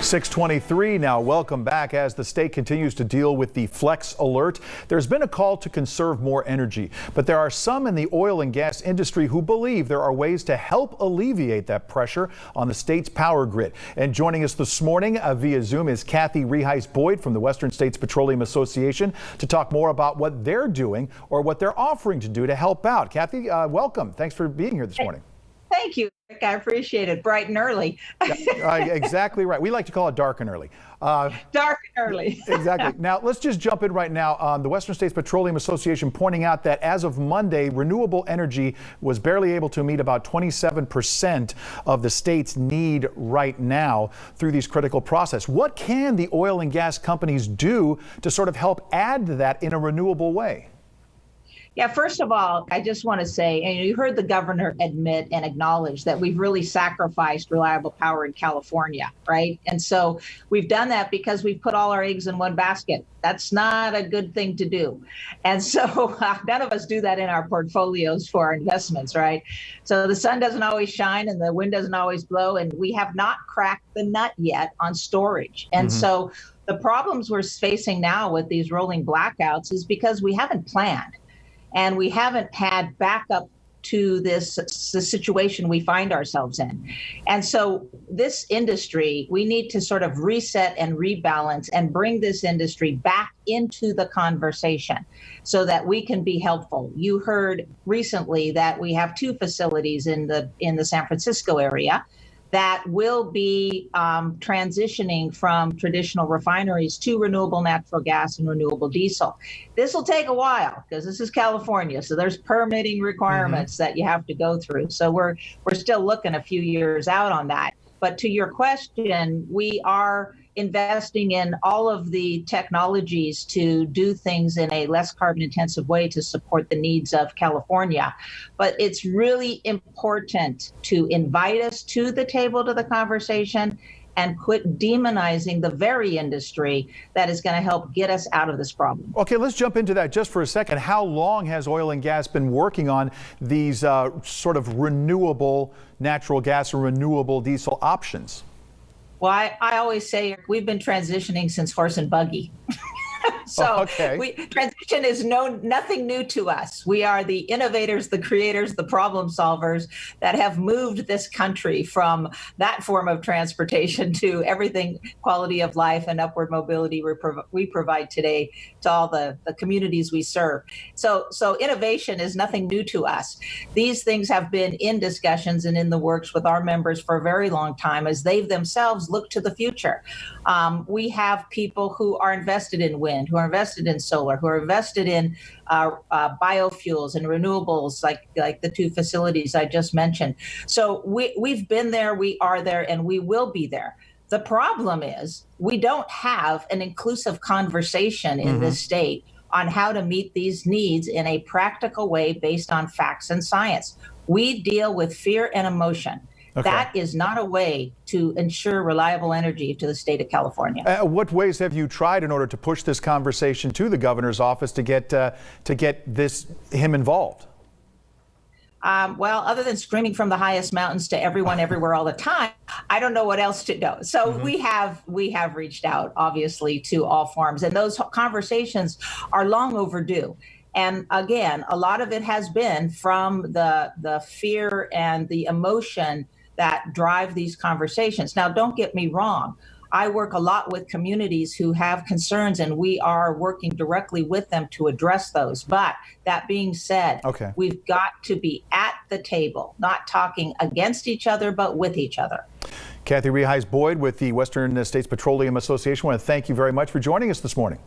6:23 now. Welcome back. As the state continues to deal with the flex alert, there's been a call to conserve more energy, but there are some in the oil and gas industry who believe there are ways to help alleviate that pressure on the state's power grid. And joining us this morning via Zoom is Cathy Reheis Boyd from the Western States Petroleum Association to talk more about what they're doing or what they're offering to do to help out. Cathy, welcome. Thanks for being here this morning. Thank you, Rick. I appreciate it. Bright and early. Exactly right. We like to call it dark and early. Dark and early. Exactly. Now, let's just jump in right now. The Western States Petroleum Association pointing out that as of Monday, renewable energy was barely able to meet about 27% of the state's need right now through these critical process. What can the oil and gas companies do to sort of help add to that in a renewable way? Yeah, first of all, I just want to say, and you heard the governor admit and acknowledge that we've really sacrificed reliable power in California, right? And so we've done that because we've put all our eggs in one basket. That's not a good thing to do. And so none of us do that in our portfolios for our investments, right? So the sun doesn't always shine and the wind doesn't always blow, and we have not cracked the nut yet on storage. And so the problems we're facing now with these rolling blackouts is because we haven't planned. And we haven't had backup to the situation we find ourselves in. And so this industry, we need to sort of reset and rebalance and bring this industry back into the conversation so that we can be helpful. You heard recently that we have two facilities in the San Francisco area that will be transitioning from traditional refineries to renewable natural gas and renewable diesel. This will take a while because this is California, so there's permitting requirements that you have to go through. So we're still looking a few years out on that. But to your question, we are investing in all of the technologies to do things in a less carbon intensive way to support the needs of California. But it's really important to invite us to the table, to the conversation, and quit demonizing the very industry that is going to help get us out of this problem. Okay, let's jump into that just for a second. How long has oil and gas been working on these sort of renewable natural gas or renewable diesel options? Well, I always say we've been transitioning since horse and buggy. So transition is nothing new to us. We are the innovators, the creators, the problem solvers that have moved this country from that form of transportation to everything quality of life and upward mobility we provide today to all the communities we serve. So innovation is nothing new to us. These things have been in discussions and in the works with our members for a very long time as they themselves look to the future. We have people who are invested in wind, who are invested in solar, who are invested in biofuels and renewables like the two facilities I just mentioned. So we've been there, we are there, and we will be there. The problem is we don't have an inclusive conversation in this state on how to meet these needs in a practical way based on facts and science. We deal with fear and emotion. Okay. That is not a way to ensure reliable energy to the state of California. What ways have you tried in order to push this conversation to the governor's office to get him involved? Well, other than screaming from the highest mountains to everyone, everywhere, all the time, I don't know what else to do. So we have reached out, obviously, to all forms, and those conversations are long overdue. And again, a lot of it has been from the fear and the emotion that drive these conversations. Now, don't get me wrong. I work a lot with communities who have concerns, and we are working directly with them to address those. But that being said, we've got to be at the table, not talking against each other, but with each other. Cathy Reheis Boyd with the Western States Petroleum Association. I want to thank you very much for joining us this morning.